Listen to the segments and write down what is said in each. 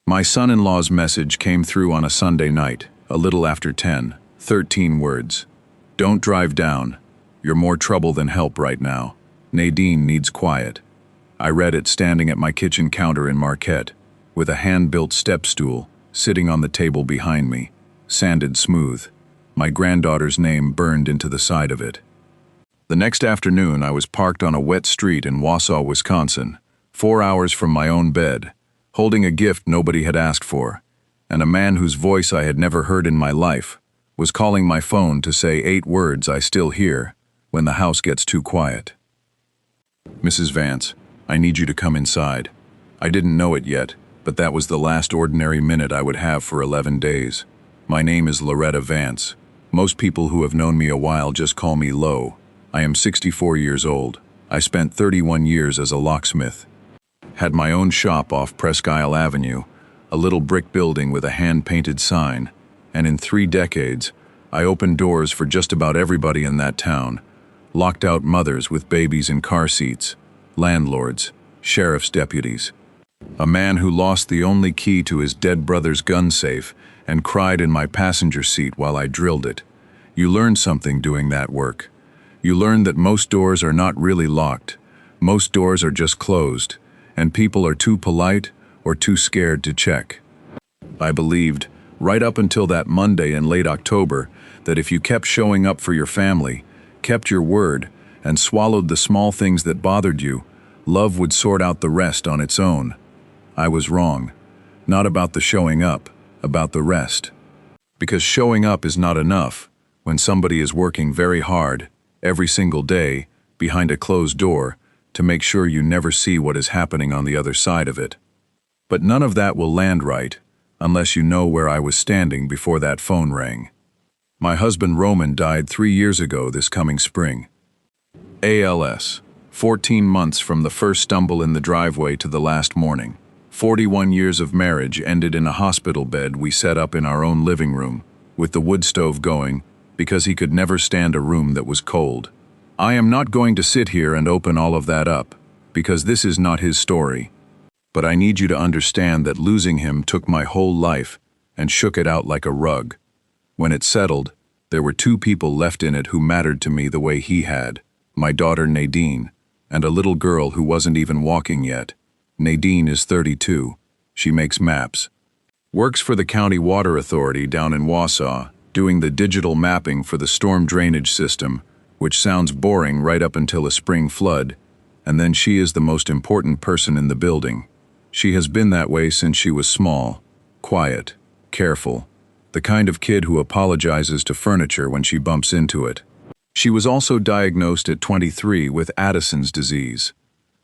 My son-in-law's message came through on a Sunday night, a little after 10, 13 words. Don't drive down. You're more trouble than help right now. Nadine needs quiet. I read it standing at my kitchen counter in Marquette, with a hand-built step stool sitting on the table behind me, sanded smooth. My granddaughter's name burned into the side of it. The next afternoon, I was parked on a wet street in Wausau, Wisconsin, 4 hours from my own bed, holding a gift nobody had asked for, and a man whose voice I had never heard in my life was calling my phone to say 8 words I still hear when the house gets too quiet. Mrs. Vance, I need you to come inside. I didn't know it yet, but that was the last ordinary minute I would have for 11 days. My name is Loretta Vance. Most people who have known me a while just call me Lo. I am 64 years old. I spent 31 years as a locksmith. Had my own shop off Presque Isle Avenue, a little brick building with a hand-painted sign, and in 3 decades, I opened doors for just about everybody in that town, locked out mothers with babies in car seats, landlords, sheriff's deputies. A man who lost the only key to his dead brother's gun safe and cried in my passenger seat while I drilled it. You learn something doing that work. You learn that most doors are not really locked. Most doors are just closed, and people are too polite or too scared to check. I believed, right up until that Monday in late October, that if you kept showing up for your family, kept your word, and swallowed the small things that bothered you, love would sort out the rest on its own. I was wrong. Not about the showing up, about the rest. Because showing up is not enough when somebody is working very hard, every single day, behind a closed door, to make sure you never see what is happening on the other side of it. But none of that will land right unless you know where I was standing before that phone rang. My husband Roman died 3 years ago this coming spring. ALS, 14 months from the first stumble in the driveway to the last morning. 41 years of marriage ended in a hospital bed we set up in our own living room, with the wood stove going, because he could never stand a room that was cold. I am not going to sit here and open all of that up, because this is not his story. But I need you to understand that losing him took my whole life and shook it out like a rug. When it settled, there were 2 people left in it who mattered to me the way he had, my daughter Nadine, and a little girl who wasn't even walking yet. Nadine is 32. She makes maps. Works for the County Water Authority down in Wausau, doing the digital mapping for the storm drainage system, which sounds boring right up until a spring flood, and then she is the most important person in the building. She has been that way since she was small, quiet, careful, the kind of kid who apologizes to furniture when she bumps into it. She was also diagnosed at 23 with Addison's disease.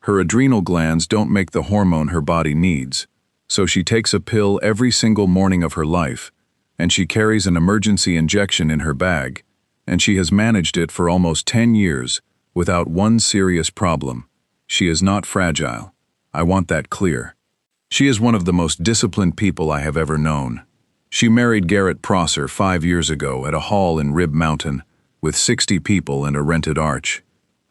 Her adrenal glands don't make the hormone her body needs, so she takes a pill every single morning of her life, and she carries an emergency injection in her bag, and she has managed it for almost 10 years without one serious problem. She is not fragile. I want that clear. She is one of the most disciplined people I have ever known. She married Garrett Prosser 5 years ago at a hall in Rib Mountain with 60 people and a rented arch.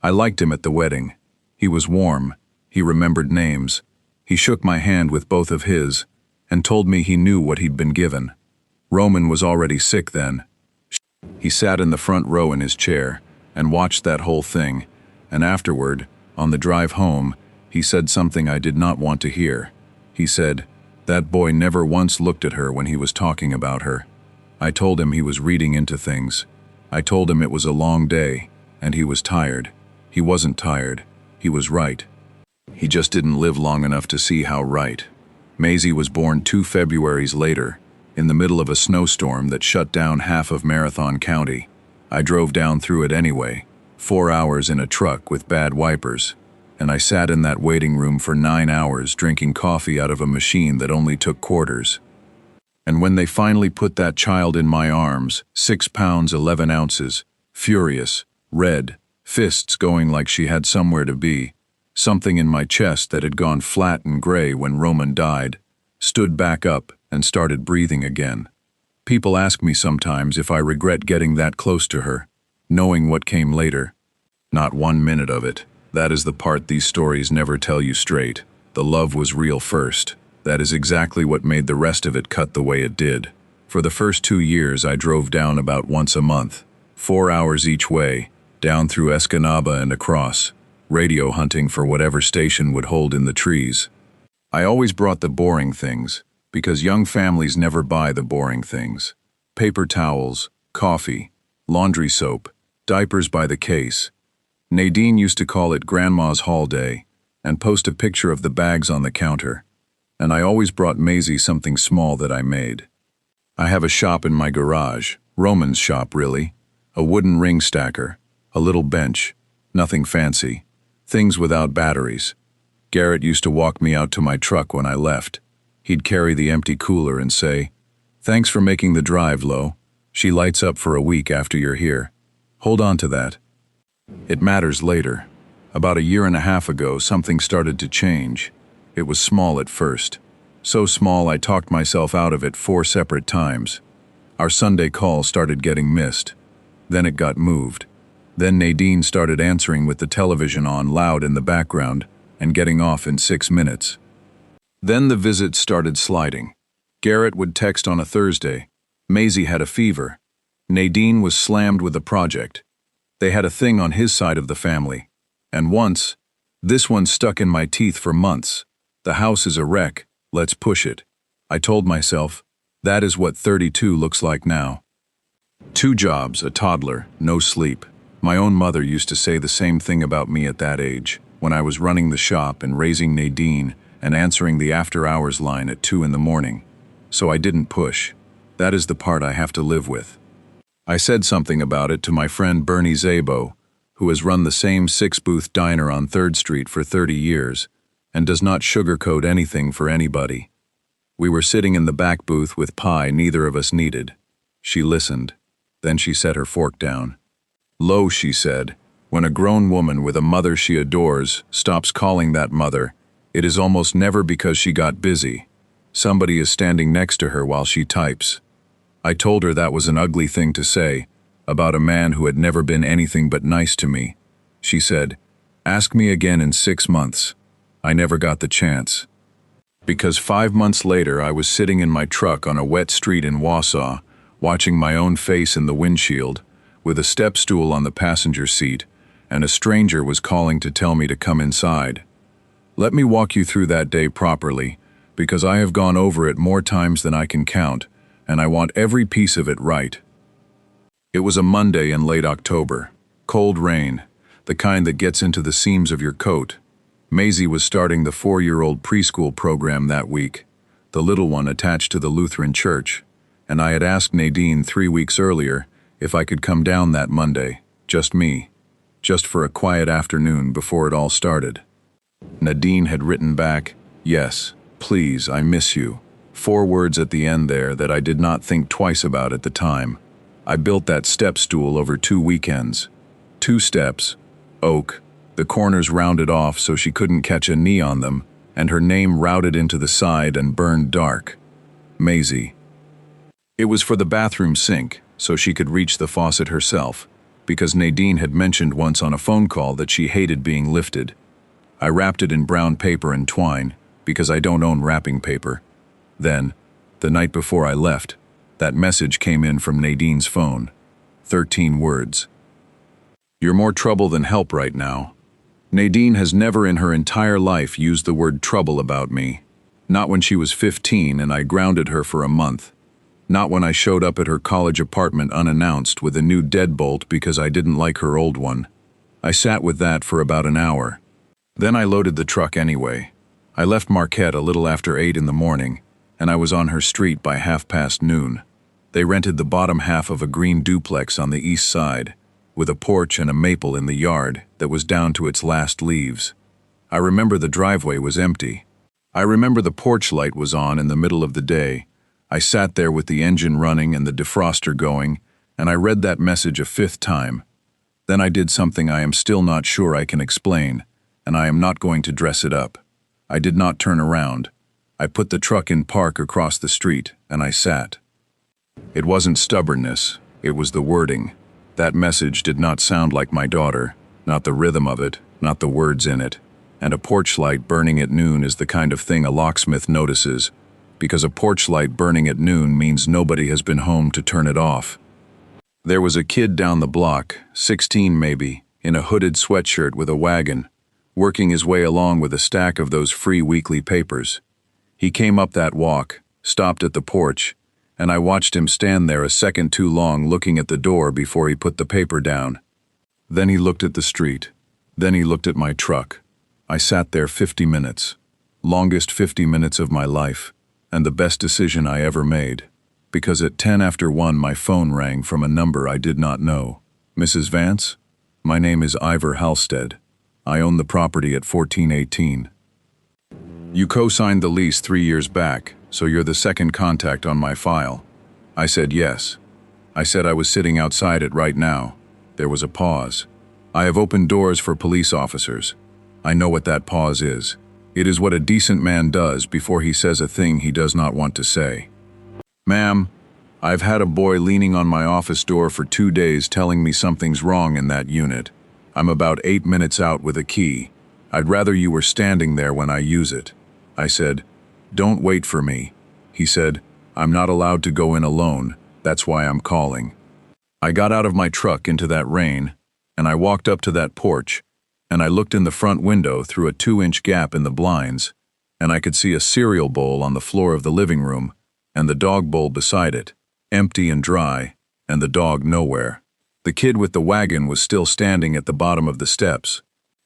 I liked him at the wedding. He was warm. He remembered names. He shook my hand with both of his and told me he knew what he'd been given. Roman was already sick then. He sat in the front row in his chair and watched that whole thing, and afterward, on the drive home, he said something I did not want to hear. He said, "That boy never once looked at her when he was talking about her." I told him he was reading into things. I told him it was a long day, and he was tired. He wasn't tired. He was right. He just didn't live long enough to see how right. Maisie was born 2 Februaries later, in the middle of a snowstorm that shut down half of Marathon County. I drove down through it anyway, 4 hours in a truck with bad wipers, and I sat in that waiting room for 9 hours drinking coffee out of a machine that only took quarters. And when they finally put that child in my arms, 6 pounds 11 ounces, furious, red, fists going like she had somewhere to be, something in my chest that had gone flat and gray when Roman died, stood back up and started breathing again. People ask me sometimes if I regret getting that close to her, knowing what came later. Not 1 minute of it. That is the part these stories never tell you straight. The love was real first. That is exactly what made the rest of it cut the way it did. For the first 2 years, I drove down about once a month, 4 hours each way, down through Escanaba and across, radio hunting for whatever station would hold in the trees. I always brought the boring things, because young families never buy the boring things. Paper towels, coffee, laundry soap, diapers by the case. Nadine used to call it Grandma's Haul Day and post a picture of the bags on the counter. And I always brought Maisie something small that I made. I have a shop in my garage, Roman's shop really, a wooden ring stacker, a little bench, nothing fancy, things without batteries. Garrett used to walk me out to my truck when I left. He'd carry the empty cooler and say, "Thanks for making the drive, Lo. She lights up for a week after you're here. Hold on to that." It matters later. About a year and a half ago, something started to change. It was small at first. So small I talked myself out of it 4 separate times. Our Sunday call started getting missed. Then it got moved. Then Nadine started answering with the television on loud in the background and getting off in 6 minutes. Then the visits started sliding. Garrett would text on a Thursday. Maisie had a fever. Nadine was slammed with a project. They had a thing on his side of the family. And once, this one stuck in my teeth for months. The house is a wreck, let's push it. I told myself, that is what 32 looks like now. 2 jobs, a toddler, no sleep. My own mother used to say the same thing about me at that age, when I was running the shop and raising Nadine and answering the after-hours line at 2 in the morning. So I didn't push. That is the part I have to live with. I said something about it to my friend Bernie Szabo, who has run the same 6-booth diner on 3rd Street for 30 years and does not sugarcoat anything for anybody. We were sitting in the back booth with pie neither of us needed. She listened. Then she set her fork down. "Lo," she said, "when a grown woman with a mother she adores stops calling that mother, it is almost never because she got busy. Somebody is standing next to her while she types." I told her that was an ugly thing to say, about a man who had never been anything but nice to me. She said, "Ask me again in 6 months." I never got the chance. Because 5 months later I was sitting in my truck on a wet street in Wausau, watching my own face in the windshield, with a step stool on the passenger seat, and a stranger was calling to tell me to come inside. Let me walk you through that day properly, because I have gone over it more times than I can count, and I want every piece of it right. It was a Monday in late October. Cold rain, the kind that gets into the seams of your coat. Maisie was starting the 4-year-old preschool program that week, the little one attached to the Lutheran church, and I had asked Nadine 3 weeks earlier if I could come down that Monday, just me, just for a quiet afternoon before it all started. Nadine had written back, "Yes, please, I miss you." 4 words at the end there that I did not think twice about at the time. I built that step stool over 2 weekends. 2 steps, oak, the corners rounded off so she couldn't catch a knee on them, and her name routed into the side and burned dark. Maisie. It was for the bathroom sink, so she could reach the faucet herself, because Nadine had mentioned once on a phone call that she hated being lifted. I wrapped it in brown paper and twine, because I don't own wrapping paper. Then, the night before I left, that message came in from Nadine's phone. 13 words. "You're more trouble than help right now." Nadine has never in her entire life used the word trouble about me. Not when she was 15 and I grounded her for a month. Not when I showed up at her college apartment unannounced with a new deadbolt because I didn't like her old one. I sat with that for about an hour. Then I loaded the truck anyway. I left Marquette a little after 8 in the morning, and I was on her street by noon. They rented the bottom half of a green duplex on the east side, with a porch and a maple in the yard that was down to its last leaves. I remember the driveway was empty. I remember the porch light was on in the middle of the day. I sat there with the engine running and the defroster going, and I read that message a 5th time. Then I did something I am still not sure I can explain, and I am not going to dress it up. I did not turn around. I put the truck in park across the street, and I sat. It wasn't stubbornness, it was the wording. That message did not sound like my daughter, not the rhythm of it, not the words in it. and a porch light burning at noon is the kind of thing a locksmith notices, because a porch light burning at noon means nobody has been home to turn it off. There was a kid down the block, 16 maybe, in a hooded sweatshirt with a wagon, working his way along with a stack of those free weekly papers. He came up that walk, stopped at the porch, and I watched him stand there a second too long looking at the door before he put the paper down. Then he looked at the street. Then he looked at my truck. I sat there 50 minutes. Longest 50 minutes of my life, and the best decision I ever made. Because at 10 after 1 my phone rang from a number I did not know. Mrs. Vance? My name is Ivor Halstead. I own the property at 1418. You co-signed the lease 3 years back, so you're the second contact on my file. I said yes. I said I was sitting outside it right now. There was a pause. I have opened doors for police officers. I know what that pause is. It is what a decent man does before he says a thing he does not want to say. Ma'am, I've had a boy leaning on my office door for 2 days telling me something's wrong in that unit. I'm about 8 minutes out with a key. I'd rather you were standing there when I use it. I said, don't wait for me. He said, I'm not allowed to go in alone. That's why I'm calling. I got out of my truck into that rain, and I walked up to that porch, and I looked in the front window through a 2-inch gap in the blinds, and I could see a cereal bowl on the floor of the living room, and the dog bowl beside it, empty and dry, and the dog nowhere. The kid with the wagon was still standing at the bottom of the steps.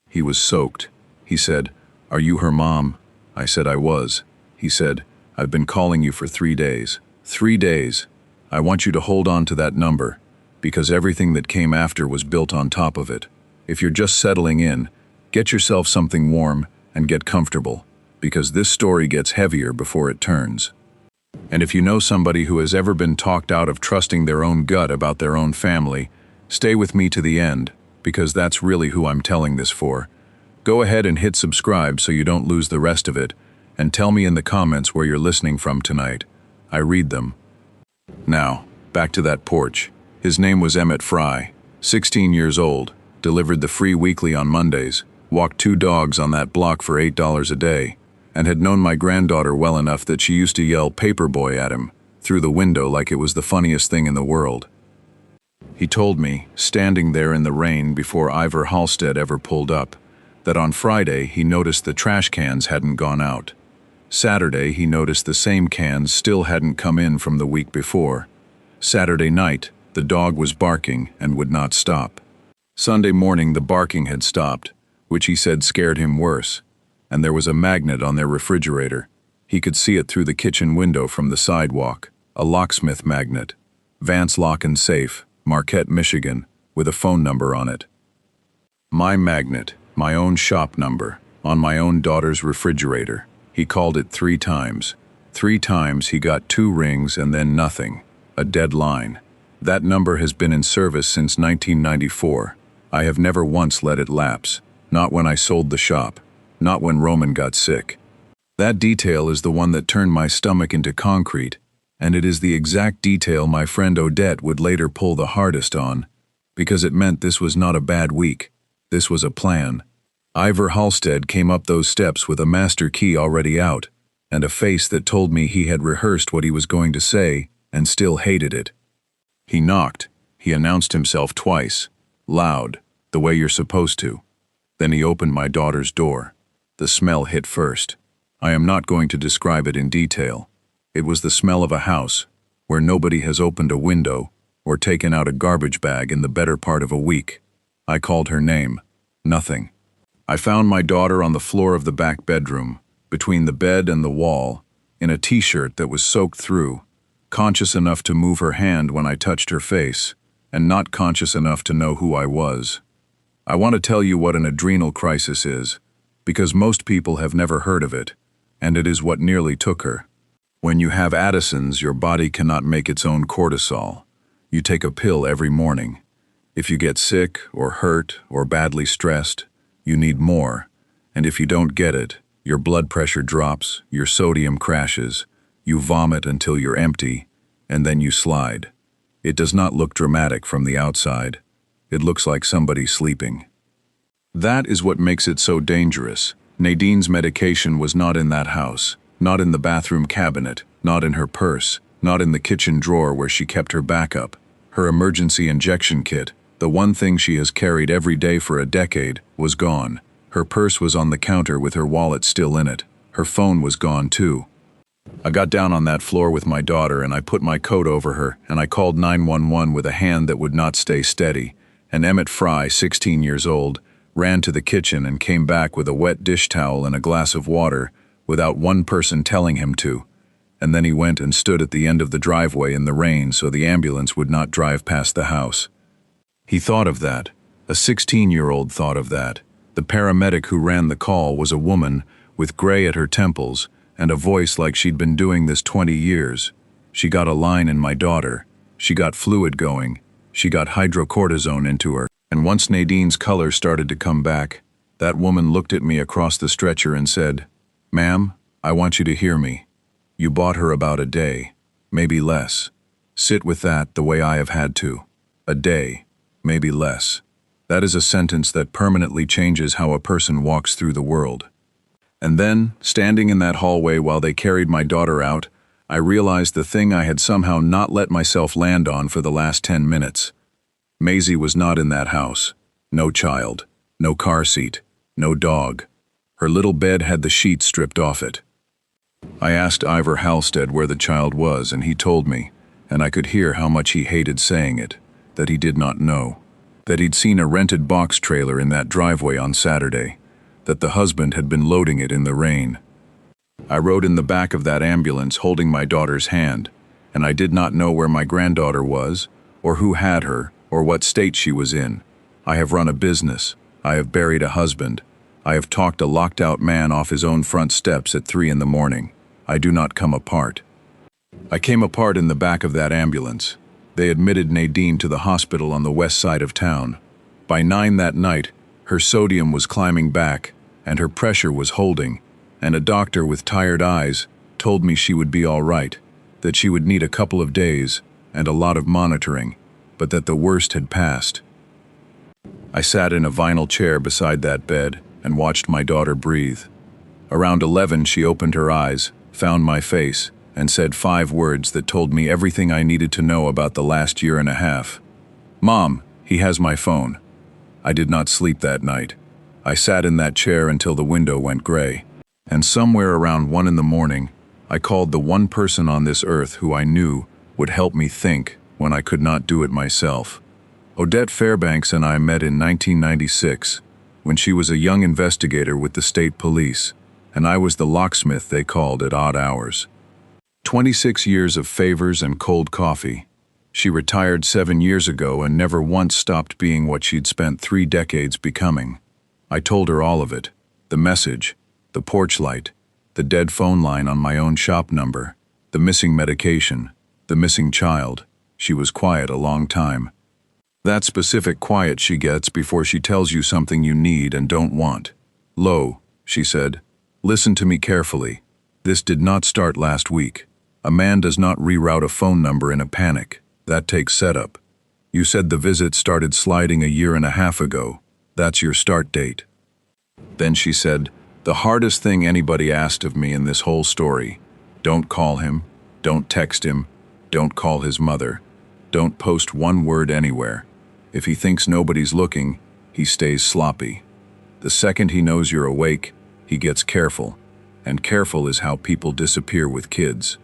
He was soaked. He said, "Are you her mom?" I said I was. He said, "I've been calling you for 3 days. 3 days. I want you to hold on to that number, because everything that came after was built on top of it. If you're just settling in, get yourself something warm and get comfortable, because this story gets heavier before it turns. And if you know somebody who has ever been talked out of trusting their own gut about their own family, stay with me to the end, because that's really who I'm telling this for. Go ahead and hit subscribe so you don't lose the rest of it, and tell me in the comments where you're listening from tonight. I read them. Now, back to that porch. His name was Emmett Fry, 16 years old, delivered the free weekly on Mondays, walked 2 dogs on that block for $8 a day, and had known my granddaughter well enough that she used to yell "Paperboy" at him through the window like it was the funniest thing in the world. He told me, standing there in the rain before Ivor Halstead ever pulled up, that on Friday he noticed the trash cans hadn't gone out. Saturday he noticed the same cans still hadn't come in from the week before. Saturday night, the dog was barking and would not stop. Sunday morning the barking had stopped, which he said scared him worse, and there was a magnet on their refrigerator. He could see it through the kitchen window from the sidewalk, a locksmith magnet. Vance Lock and Safe, Marquette, Michigan, with a phone number on it. My magnet, my own shop number, on my own daughter's refrigerator. He called it 3 times. 3 times he got 2 rings and then nothing, a dead line. That number has been in service since 1994. I have never once let it lapse, not when I sold the shop, not when Roman got sick. That detail is the one that turned my stomach into concrete, and it is the exact detail my friend Odette would later pull the hardest on, because it meant this was not a bad week. This was a plan. Ivor Halstead came up those steps with a master key already out, and a face that told me he had rehearsed what he was going to say and still hated it. He knocked. He announced himself twice, loud, the way you're supposed to. Then he opened my daughter's door. The smell hit first. I am not going to describe it in detail. It was the smell of a house where nobody has opened a window or taken out a garbage bag in the better part of a week. I called her name. Nothing. I found my daughter on the floor of the back bedroom, between the bed and the wall, in a t-shirt that was soaked through, conscious enough to move her hand when I touched her face, and not conscious enough to know who I was. I want to tell you what an adrenal crisis is, because most people have never heard of it, and it is what nearly took her. When you have Addison's, your body cannot make its own cortisol. You take a pill every morning. If you get sick or hurt or badly stressed, you need more, and if you don't get it, your blood pressure drops, your sodium crashes, you vomit until you're empty, and then you slide. It does not look dramatic from the outside. It looks like somebody sleeping. That is what makes it so dangerous, Nadine's medication was not in that house, not in the bathroom cabinet, not in her purse, not in the kitchen drawer where she kept her backup. Her emergency injection kit, the one thing she has carried every day for a decade, was gone. Her purse was on the counter with her wallet still in it. Her phone was gone too. I got down on that floor with my daughter and I put my coat over her and I called 911 with a hand that would not stay steady. And Emmett Fry, 16 years old, ran to the kitchen and came back with a wet dish towel and a glass of water without one person telling him to. And then he went and stood at the end of the driveway in the rain so the ambulance would not drive past the house. He thought of that. A 16-year-old thought of that. The paramedic who ran the call was a woman with gray at her temples and a voice like she'd been doing this 20 years. She got a line in my daughter. She got fluid going. She got hydrocortisone into her. And once Nadine's color started to come back, that woman looked at me across the stretcher and said, "Ma'am, I want you to hear me. You bought her about a day, maybe less. Sit with that the way I have had to. A day, maybe less. That is a sentence that permanently changes how a person walks through the world." And then, standing in that hallway while they carried my daughter out, I realized the thing I had somehow not let myself land on for the last 10 minutes. Maisie was not in that house. No child, no car seat, no dog. Her little bed had the sheets stripped off it. I asked Ivor Halstead where the child was, and he told me, and I could hear how much he hated saying it, that he did not know, that he'd seen a rented box trailer in that driveway on Saturday, that the husband had been loading it in the rain. I rode in the back of that ambulance holding my daughter's hand, and I did not know where my granddaughter was, or who had her, or what state she was in. I have run a business. I have buried a husband. I have talked a locked-out man off his own front steps at 3 in the morning. I do not come apart. I came apart in the back of that ambulance. They admitted Nadine to the hospital on the west side of town. By 9 that night, her sodium was climbing back, and her pressure was holding, and a doctor with tired eyes told me she would be all right, that she would need a couple of days and a lot of monitoring, but that the worst had passed. I sat in a vinyl chair beside that bed and watched my daughter breathe. Around 11, she opened her eyes, found my face, and said 5 words that told me everything I needed to know about the last year and a half. "Mom, he has my phone." I did not sleep that night. I sat in that chair until the window went gray. And somewhere around 1 in the morning, I called the one person on this earth who I knew would help me think when I could not do it myself. Odette Fairbanks and I met in 1996, when she was a young investigator with the state police, and I was the locksmith they called at odd hours. 26 years of favors and cold coffee. She retired 7 years ago and never once stopped being what she'd spent 3 decades becoming. I told her all of it. The message, the porch light, the dead phone line on my own shop number, the missing medication, the missing child. She was quiet a long time. That specific quiet she gets before she tells you something you need and don't want. "Lo," she said, "listen to me carefully. This did not start last week. A man does not reroute a phone number in a panic. That takes setup. You said the visit started sliding a year and a half ago. That's your start date." Then she said, "The hardest thing anybody asked of me in this whole story. Don't call him. Don't text him. Don't call his mother. Don't post one word anywhere. If he thinks nobody's looking, he stays sloppy. The second he knows you're awake, he gets careful. And careful is how people disappear with kids.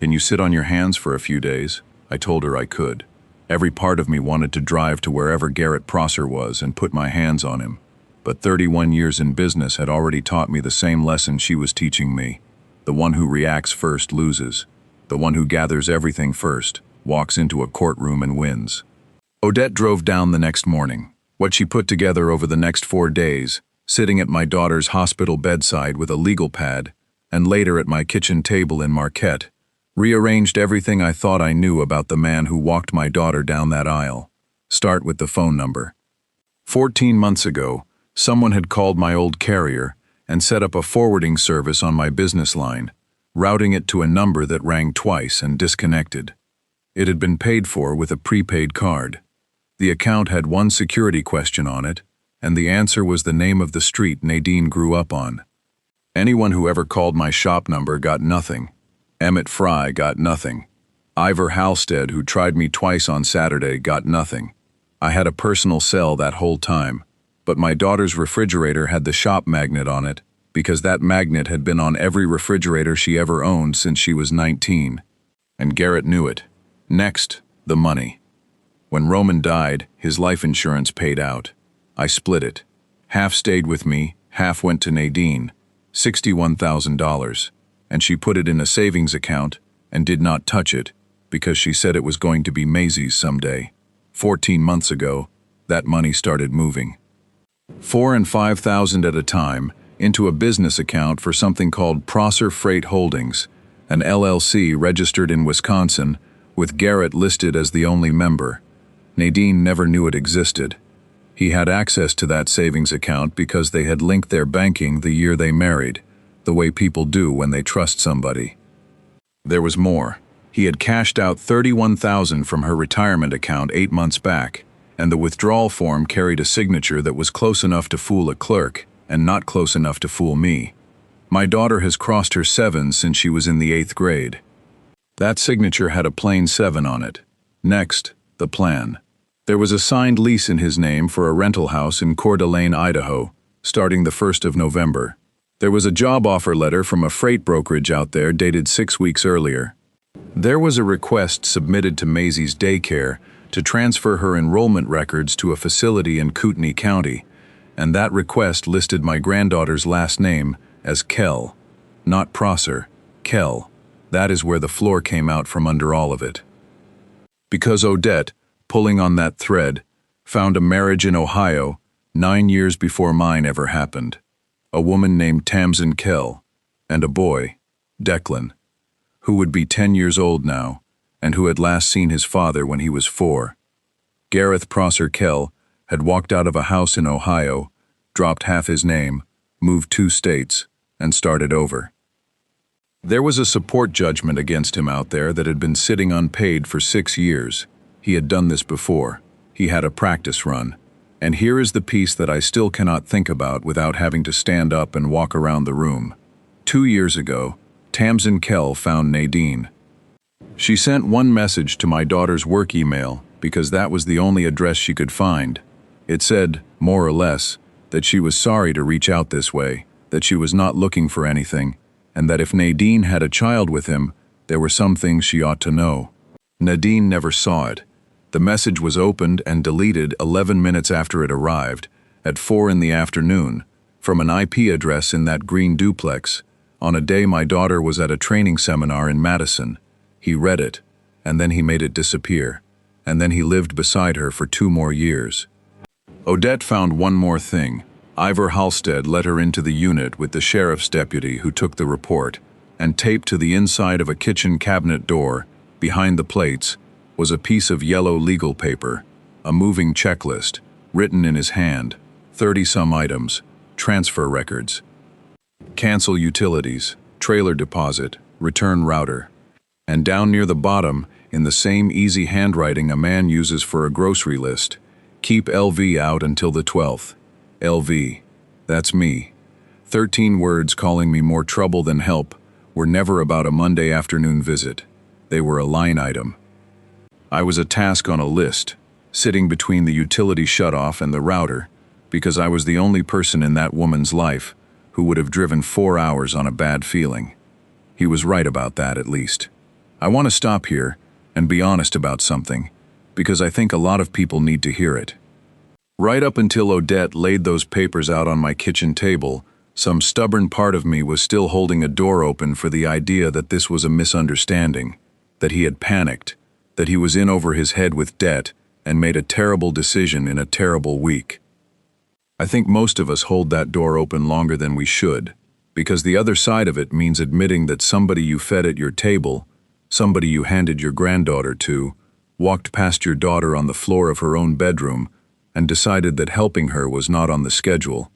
Can you sit on your hands for a few days?" I told her I could. Every part of me wanted to drive to wherever Garrett Prosser was and put my hands on him. But 31 years in business had already taught me the same lesson she was teaching me. The one who reacts first loses. The one who gathers everything first walks into a courtroom and wins. Odette drove down the next morning. What she put together over the next 4 days, sitting at my daughter's hospital bedside with a legal pad, and later at my kitchen table in Marquette, rearranged everything I thought I knew about the man who walked my daughter down that aisle. Start with the phone number. 14 months ago, someone had called my old carrier and set up a forwarding service on my business line, routing it to a number that rang twice and disconnected. It had been paid for with a prepaid card. The account had one security question on it. and the answer was the name of the street Nadine grew up on. Anyone who ever called my shop number got nothing. Emmett Fry got nothing. Ivor Halstead, who tried me twice on Saturday, got nothing. I had a personal cell that whole time, but my daughter's refrigerator had the shop magnet on it, because that magnet had been on every refrigerator she ever owned since she was 19. And Garrett knew it. Next, the money. When Roman died, his life insurance paid out. I split it. Half stayed with me, half went to Nadine, $61,000, and she put it in a savings account and did not touch it because she said it was going to be Maisie's someday. 14 months ago, that money started moving. $4,000 and $5,000 at a time into a business account for something called Prosser Freight Holdings, an LLC registered in Wisconsin with Garrett listed as the only member. Nadine never knew it existed. He had access to that savings account because they had linked their banking the year they married, the way people do when they trust somebody. There was more. He had cashed out $31,000 from her retirement account 8 months back, and the withdrawal form carried a signature that was close enough to fool a clerk and not close enough to fool me. My daughter has crossed her 7 since she was in the 8th grade. That signature had a plain 7 on it. Next, the plan. There was a signed lease in his name for a rental house in Coeur d'Alene, Idaho, starting the 1st of November. There was a job offer letter from a freight brokerage out there dated 6 weeks earlier. There was a request submitted to Maisie's daycare to transfer her enrollment records to a facility in Kootenai County, and that request listed my granddaughter's last name as Kell, not Prosser, Kell. That is where the floor came out from under all of it. Because Odette, pulling on that thread, found a marriage in Ohio 9 years before mine ever happened. A woman named Tamsin Kell, and a boy, Declan, who would be 10 years old now, and who had last seen his father when he was 4. Gareth Prosser Kell had walked out of a house in Ohio, dropped half his name, moved 2 states, and started over. There was a support judgment against him out there that had been sitting unpaid for 6 years. He had done this before. He had a practice run. And here is the piece that I still cannot think about without having to stand up and walk around the room. 2 years ago, Tamsin Kell found Nadine. She sent one message to my daughter's work email because that was the only address she could find. It said, more or less, that she was sorry to reach out this way, that she was not looking for anything, and that if Nadine had a child with him, there were some things she ought to know. Nadine never saw it. The message was opened and deleted 11 minutes after it arrived, at 4 in the afternoon, from an IP address in that green duplex, on a day my daughter was at a training seminar in Madison. He read it, and then he made it disappear, and then he lived beside her for 2 more years. Odette found one more thing. Ivor Halstead let her into the unit with the sheriff's deputy who took the report, and taped to the inside of a kitchen cabinet door, behind the plates, was a piece of yellow legal paper, a moving checklist, written in his hand, 30-some items, transfer records. Cancel utilities, trailer deposit, return router. And down near the bottom, in the same easy handwriting a man uses for a grocery list, keep LV out until the 12th. LV. That's me. 13 words calling me more trouble than help were never about a Monday afternoon visit. They were a line item. I was a task on a list, sitting between the utility shutoff and the router, because I was the only person in that woman's life who would have driven 4 hours on a bad feeling. He was right about that, at least. I want to stop here and be honest about something, because I think a lot of people need to hear it. Right up until Odette laid those papers out on my kitchen table, some stubborn part of me was still holding a door open for the idea that this was a misunderstanding, that he had panicked, that he was in over his head with debt and made a terrible decision in a terrible week. I think most of us hold that door open longer than we should, because the other side of it means admitting that somebody you fed at your table, somebody you handed your granddaughter to, walked past your daughter on the floor of her own bedroom and decided that helping her was not on the schedule.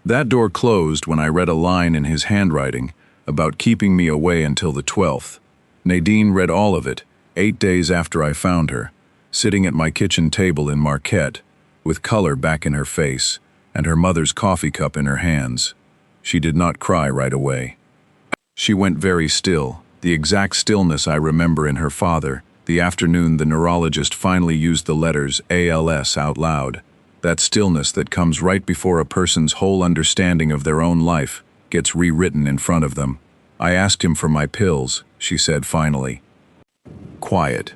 That door closed when I read a line in his handwriting about keeping me away until the 12th. Nadine read all of it, 8 days after I found her, sitting at my kitchen table in Marquette, with color back in her face, and her mother's coffee cup in her hands. She did not cry right away. She went very still, the exact stillness I remember in her father, the afternoon the neurologist finally used the letters ALS out loud. That stillness that comes right before a person's whole understanding of their own life gets rewritten in front of them. I asked him for my pills, she said finally. Quiet,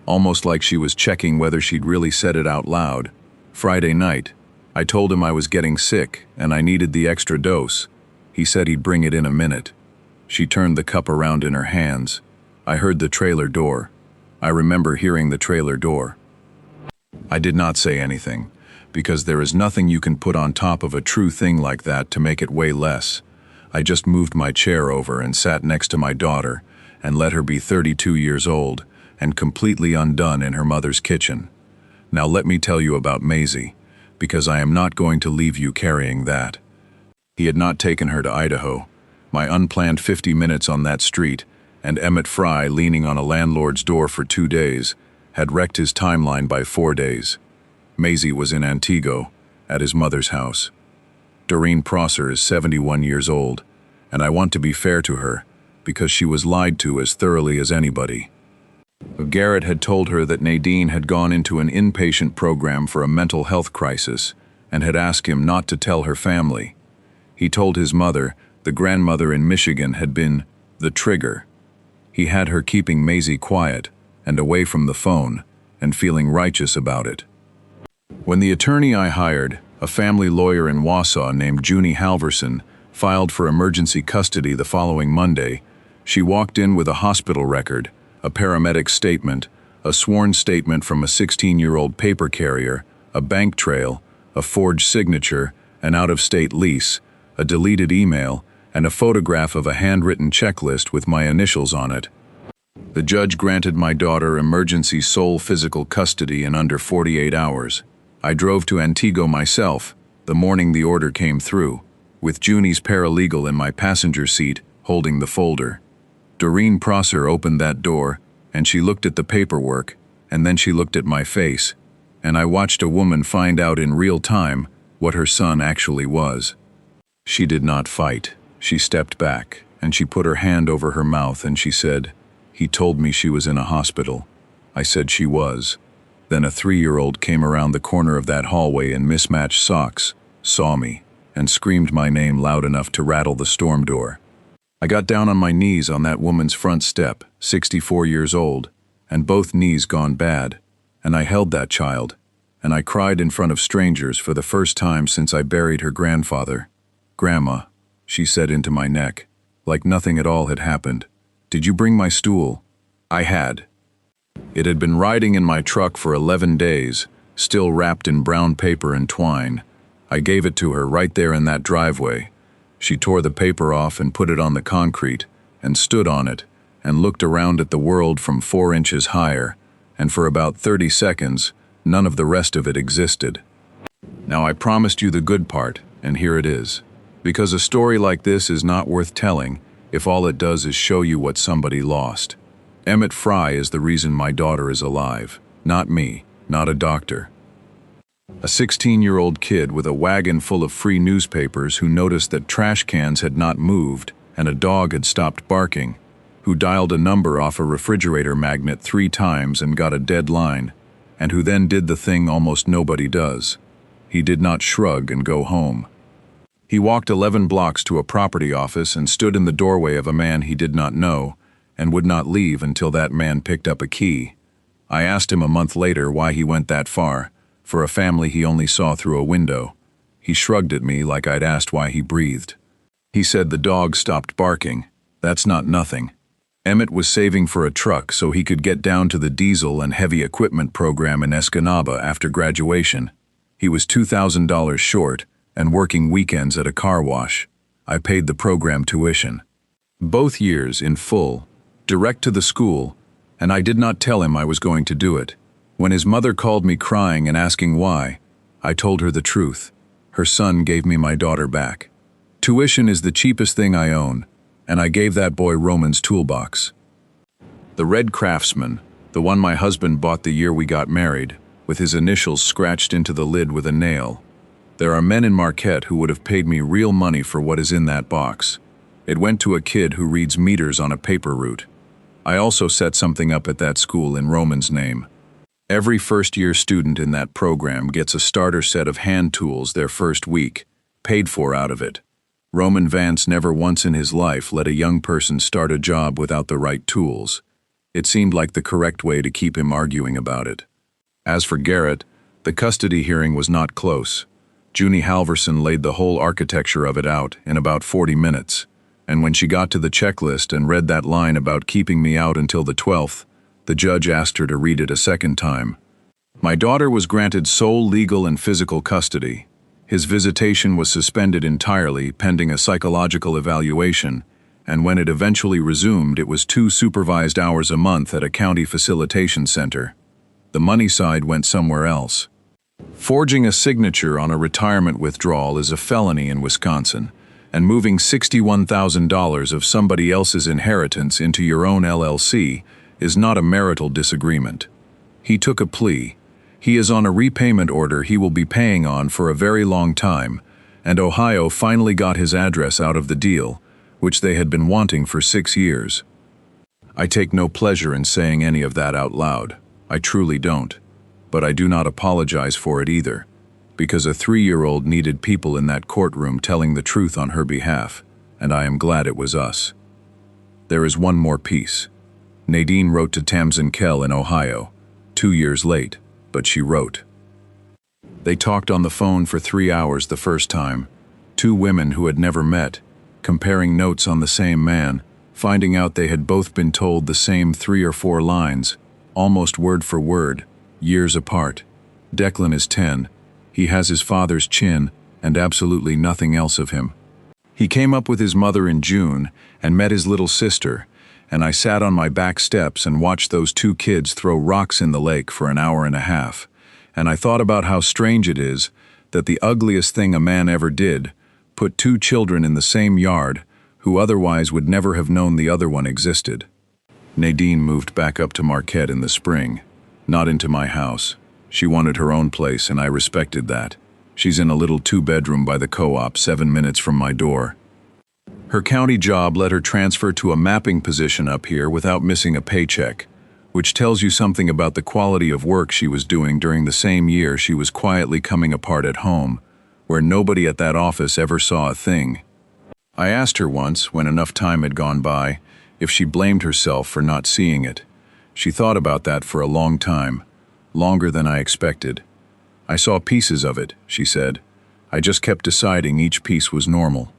almost like she was checking whether she'd really said it out loud. Friday night, I told him I was getting sick and I needed the extra dose. He said he'd bring it in a minute. She turned the cup around in her hands. I heard the trailer door. I remember hearing the trailer door. I did not say anything, because there is nothing you can put on top of a true thing like that to make it weigh less. I just moved my chair over and sat next to my daughter and let her be 32 years old and completely undone in her mother's kitchen. Now let me tell you about Maisie, because I am not going to leave you carrying that. He had not taken her to Idaho. My unplanned 50 minutes on that street, and Emmett Fry leaning on a landlord's door for 2 days, had wrecked his timeline by 4 days. Maisie was in Antigo, at his mother's house. Doreen Prosser is 71 years old, and I want to be fair to her, because she was lied to as thoroughly as anybody. Garrett had told her that Nadine had gone into an inpatient program for a mental health crisis, and had asked him not to tell her family. He told his mother, the grandmother in Michigan, had been the trigger. He had her keeping Maisie quiet and away from the phone, and feeling righteous about it. When the attorney I hired, a family lawyer in Wausau named Junie Halverson, filed for emergency custody the following Monday, she walked in with a hospital record, a paramedic statement, a sworn statement from a 16-year-old paper carrier, a bank trail, a forged signature, an out-of-state lease, a deleted email, and a photograph of a handwritten checklist with my initials on it. The judge granted my daughter emergency sole physical custody in under 48 hours. I drove to Antigo myself, the morning the order came through, with Junie's paralegal in my passenger seat, holding the folder. Doreen Prosser opened that door, and she looked at the paperwork, and then she looked at my face, and I watched a woman find out in real time what her son actually was. She did not fight. She stepped back, and she put her hand over her mouth, and she said, "He told me she was in a hospital." I said she was. Then a 3-year-old came around the corner of that hallway in mismatched socks, saw me, and screamed my name loud enough to rattle the storm door. I got down on my knees on that woman's front step, 64 years old, and both knees gone bad, and I held that child, and I cried in front of strangers for the first time since I buried her grandfather. "Grandma," she said into my neck, like nothing at all had happened, "did you bring my stool?" I had. It had been riding in my truck for 11 days, still wrapped in brown paper and twine. I gave it to her right there in that driveway. She tore the paper off and put it on the concrete, and stood on it, and looked around at the world from 4 inches higher, and for about 30 seconds, none of the rest of it existed. Now I promised you the good part, and here it is. Because a story like this is not worth telling if all it does is show you what somebody lost. Emmett Fry is the reason my daughter is alive, not me, not a doctor. A 16-year-old kid with a wagon full of free newspapers who noticed that trash cans had not moved and a dog had stopped barking, who dialed a number off a refrigerator magnet 3 times and got a dead line, and who then did the thing almost nobody does. He did not shrug and go home. He walked 11 blocks to a property office and stood in the doorway of a man he did not know, and would not leave until that man picked up a key. I asked him a month later why he went that far, for a family he only saw through a window. He shrugged at me like I'd asked why he breathed. He said the dog stopped barking. That's not nothing. Emmett was saving for a truck so he could get down to the diesel and heavy equipment program in Escanaba after graduation. He was $2,000 short and working weekends at a car wash. I paid the program tuition. Both years in full, direct to the school, and I did not tell him I was going to do it. When his mother called me crying and asking why, I told her the truth. Her son gave me my daughter back. Tuition is the cheapest thing I own, and I gave that boy Roman's toolbox. The red Craftsman, the one my husband bought the year we got married, with his initials scratched into the lid with a nail. There are men in Marquette who would have paid me real money for what is in that box. It went to a kid who reads meters on a paper route. I also set something up at that school in Roman's name. Every first-year student in that program gets a starter set of hand tools their first week, paid for out of it. Roman Vance never once in his life let a young person start a job without the right tools. It seemed like the correct way to keep him arguing about it. As for Garrett, the custody hearing was not close. Junie Halverson laid the whole architecture of it out in about 40 minutes, and when she got to the checklist and read that line about keeping me out until the 12th, the judge asked her to read it a second time. My daughter was granted sole legal and physical custody. His visitation was suspended entirely pending a psychological evaluation, and when it eventually resumed, it was 2 supervised hours a month at a county facilitation center. The money side went somewhere else. Forging a signature on a retirement withdrawal is a felony in Wisconsin, and moving $61,000 of somebody else's inheritance into your own LLC is not a marital disagreement. He took a plea. He is on a repayment order he will be paying on for a very long time, and Ohio finally got his address out of the deal, which they had been wanting for 6 years. I take no pleasure in saying any of that out loud. I truly don't. But I do not apologize for it either, because a 3-year-old needed people in that courtroom telling the truth on her behalf, and I am glad it was us. There is one more piece. Nadine wrote to Tamsin Kell in Ohio, 2 years late, but she wrote. They talked on the phone for 3 hours the first time, 2 women who had never met, comparing notes on the same man, finding out they had both been told the same 3 or 4 lines, almost word for word, years apart. Declan is 10. He has his father's chin and absolutely nothing else of him. He came up with his mother in June and met his little sister, and I sat on my back steps and watched those 2 kids throw rocks in the lake for an hour and a half, and I thought about how strange it is that the ugliest thing a man ever did, put 2 children in the same yard who otherwise would never have known the other one existed. Nadine moved back up to Marquette in the spring, not into my house. She wanted her own place, and I respected that. She's in a little 2-bedroom by the co-op 7 minutes from my door. Her county job let her transfer to a mapping position up here without missing a paycheck, which tells you something about the quality of work she was doing during the same year she was quietly coming apart at home, where nobody at that office ever saw a thing. I asked her once, when enough time had gone by, if she blamed herself for not seeing it. She thought about that for a long time, longer than I expected. I saw pieces of it, she said. I just kept deciding each piece was normal.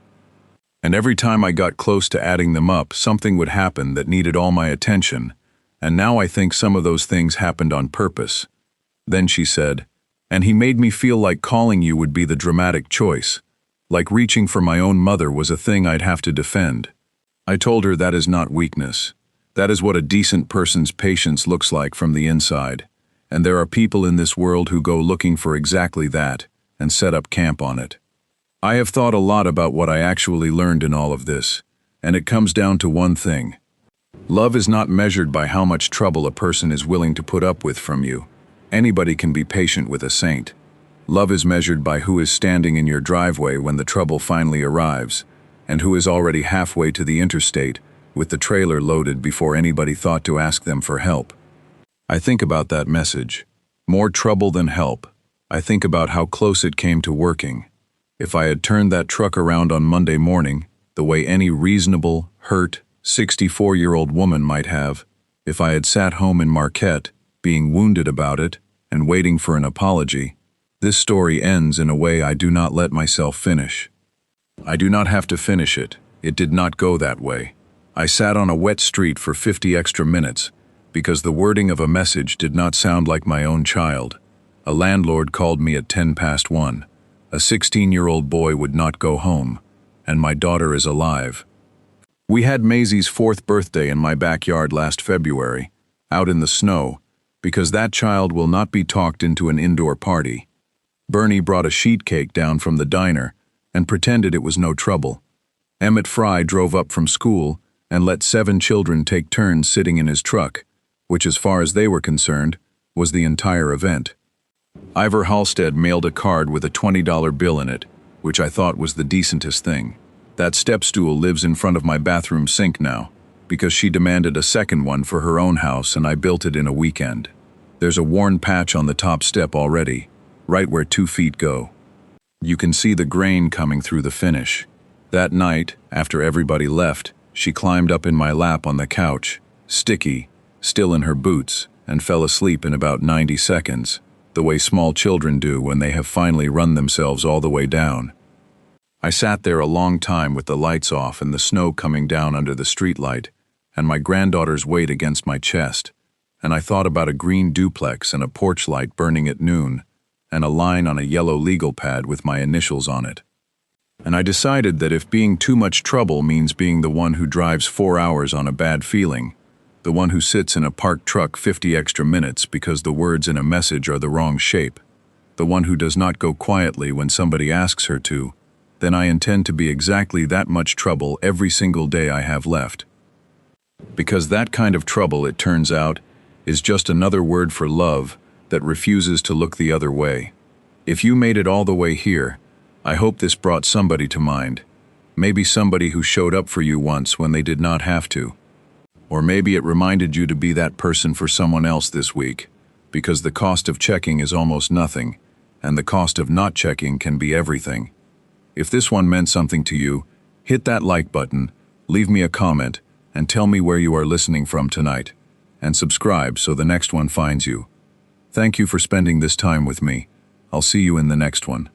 And every time I got close to adding them up, something would happen that needed all my attention, and now I think some of those things happened on purpose. Then she said, and he made me feel like calling you would be the dramatic choice, like reaching for my own mother was a thing I'd have to defend. I told her that is not weakness. That is what a decent person's patience looks like from the inside, and there are people in this world who go looking for exactly that and set up camp on it. I have thought a lot about what I actually learned in all of this, and it comes down to one thing. Love is not measured by how much trouble a person is willing to put up with from you. Anybody can be patient with a saint. Love is measured by who is standing in your driveway when the trouble finally arrives, and who is already halfway to the interstate with the trailer loaded before anybody thought to ask them for help. I think about that message. More trouble than help. I think about how close it came to working. If I had turned that truck around on Monday morning, the way any reasonable, hurt, 64-year-old woman might have, if I had sat home in Marquette, being wounded about it, and waiting for an apology, this story ends in a way I do not let myself finish. I do not have to finish it. It did not go that way. I sat on a wet street for 50 extra minutes because the wording of a message did not sound like my own child. A landlord called me at 1:10. A 16-year-old boy would not go home, and my daughter is alive. We had Maisie's 4th birthday in my backyard last February, out in the snow, because that child will not be talked into an indoor party. Bernie brought a sheet cake down from the diner and pretended it was no trouble. Emmett Fry drove up from school and let 7 children take turns sitting in his truck, which as far as they were concerned, was the entire event. Ivor Halstead mailed a card with a $20 bill in it, which I thought was the decentest thing. That step stool lives in front of my bathroom sink now, because she demanded a second one for her own house and I built it in a weekend. There's a worn patch on the top step already, right where 2 feet go. You can see the grain coming through the finish. That night, after everybody left, she climbed up in my lap on the couch, sticky, still in her boots, and fell asleep in about 90 seconds, the way small children do when they have finally run themselves all the way down. I sat there a long time with the lights off and the snow coming down under the streetlight, and my granddaughter's weight against my chest, and I thought about a green duplex and a porch light burning at noon, and a line on a yellow legal pad with my initials on it. And I decided that if being too much trouble means being the one who drives 4 hours on a bad feeling, the one who sits in a parked truck 50 extra minutes because the words in a message are the wrong shape, the one who does not go quietly when somebody asks her to, then I intend to be exactly that much trouble every single day I have left. Because that kind of trouble, it turns out, is just another word for love that refuses to look the other way. If you made it all the way here, I hope this brought somebody to mind. Maybe somebody who showed up for you once when they did not have to. Or maybe it reminded you to be that person for someone else this week, because the cost of checking is almost nothing, and the cost of not checking can be everything. If this one meant something to you, hit that like button, leave me a comment, and tell me where you are listening from tonight. And subscribe so the next one finds you. Thank you for spending this time with me. I'll see you in the next one.